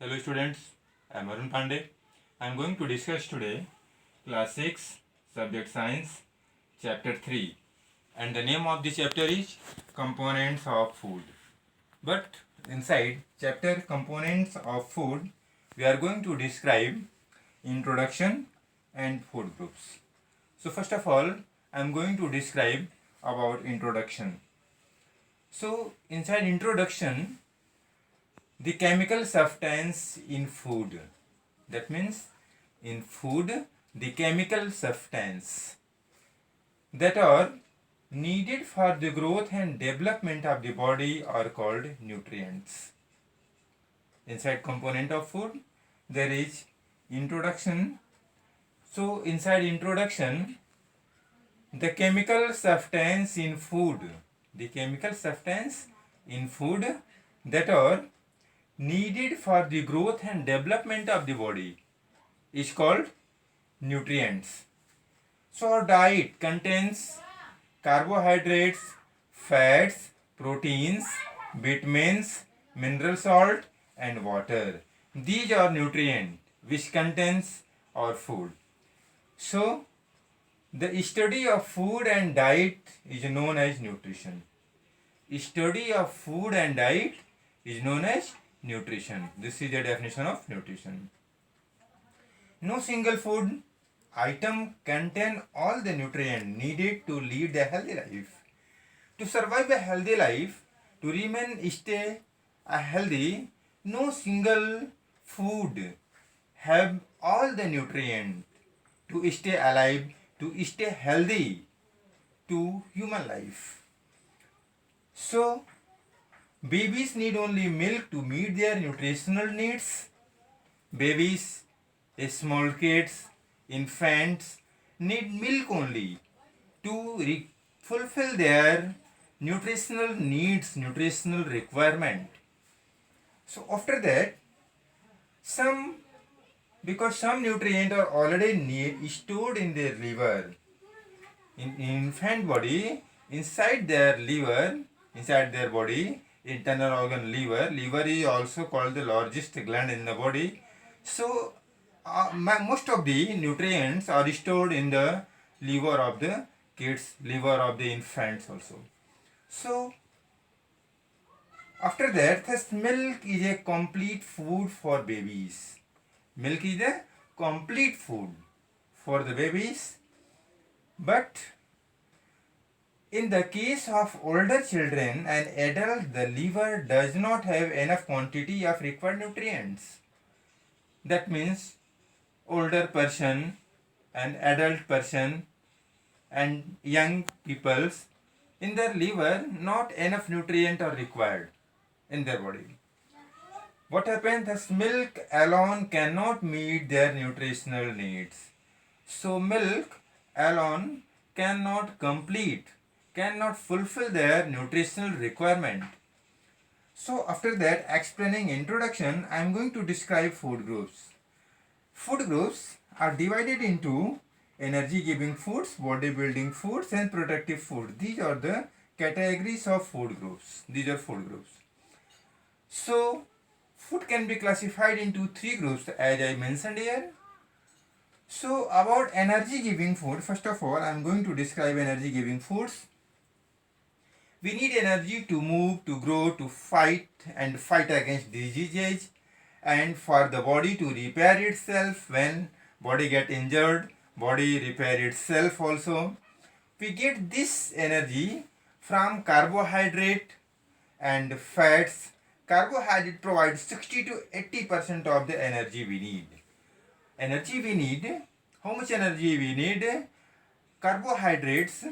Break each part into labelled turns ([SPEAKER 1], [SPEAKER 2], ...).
[SPEAKER 1] Hello students, I am Arun Pandey. I am going to discuss today class 6 subject science chapter 3 and the name of the chapter is components of food. But inside chapter components of food we are going to describe introduction and food groups. So first of all I am going to describe about introduction. So inside introduction the chemical substance in food. That means in food the chemical substance that are needed for the growth and development of the body are called nutrients. Inside component of food there is introduction. So inside introduction the chemical substance in food, the chemical substance in food that are needed for the growth and development of the body is called nutrients. So our diet contains carbohydrates, fats, proteins, vitamins, mineral salt and water. These are nutrients which contains our food. So the study of food and diet is known as nutrition. Study of food and diet is known as nutrition. This is the definition of nutrition. No single food item contain all the nutrients needed to lead a healthy life. To survive a healthy life, to stay healthy, no single food have all the nutrients to stay alive, to stay healthy to human life. So, babies need only milk to meet their nutritional needs. Babies, small kids, infants need milk only to fulfill their nutritional needs, nutritional requirement. So after that, because some nutrients are already stored in their liver, in infant body, inside their liver, inside their body, internal organ liver is also called the largest gland in the body. So most of the nutrients are stored in the liver of the kids, liver of the infants also. So after that, this milk is a complete food for babies. Milk is a complete food for the babies, but in the case of older children and adults, the liver does not have enough quantity of required nutrients. That means older person and adult person and young peoples, in their liver not enough nutrient are required in their body. What happens? This milk alone cannot meet their nutritional needs. So milk alone cannot fulfill their nutritional requirement. So after that, explaining introduction, I am going to describe food groups. Food groups are divided into energy giving foods, bodybuilding foods and protective food. These are the categories of food groups. These are food groups. So food can be classified into three groups as I mentioned here. So about energy giving food, first of all I am going to describe energy giving foods. We need energy to move, to grow, to fight against diseases, and for the body to repair itself. When body get injured, body repair itself also. We get this energy from carbohydrate and fats. Carbohydrate provides 60 to 80% of the energy we need. How much energy we need? Carbohydrates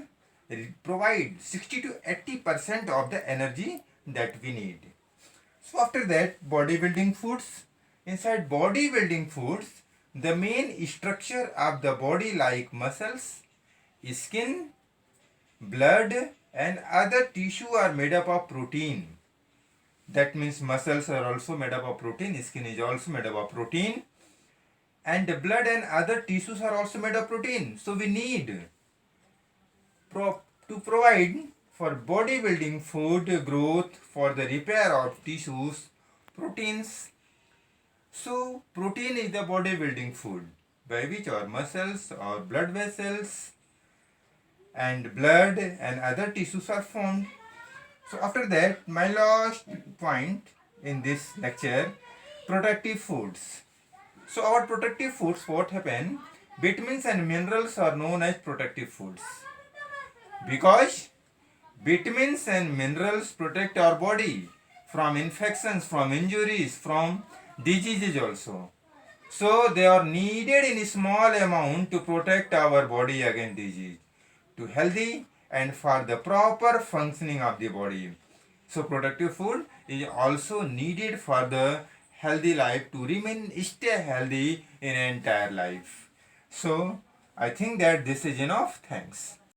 [SPEAKER 1] provide 60 to 80% of the energy that we need. So after that, bodybuilding foods. Inside bodybuilding foods, the main structure of the body like muscles, skin, blood and other tissue are made up of protein. That means muscles are also made up of protein, skin is also made up of protein, and the blood and other tissues are also made of protein. So we need to provide for bodybuilding food growth, for the repair of tissues, proteins So protein is the bodybuilding food by which our muscles, our blood vessels and blood and other tissues are formed. So after that, my last point in this lecture, protective foods. So our protective foods, what happen? Vitamins and minerals are known as protective foods because vitamins and minerals protect our body from infections, from injuries, from diseases also. So they are needed in small amount to protect our body against disease, to healthy and for the proper functioning of the body. So protective food is also needed for the healthy life to remain stay healthy in entire life. So I think that this is enough. Thanks.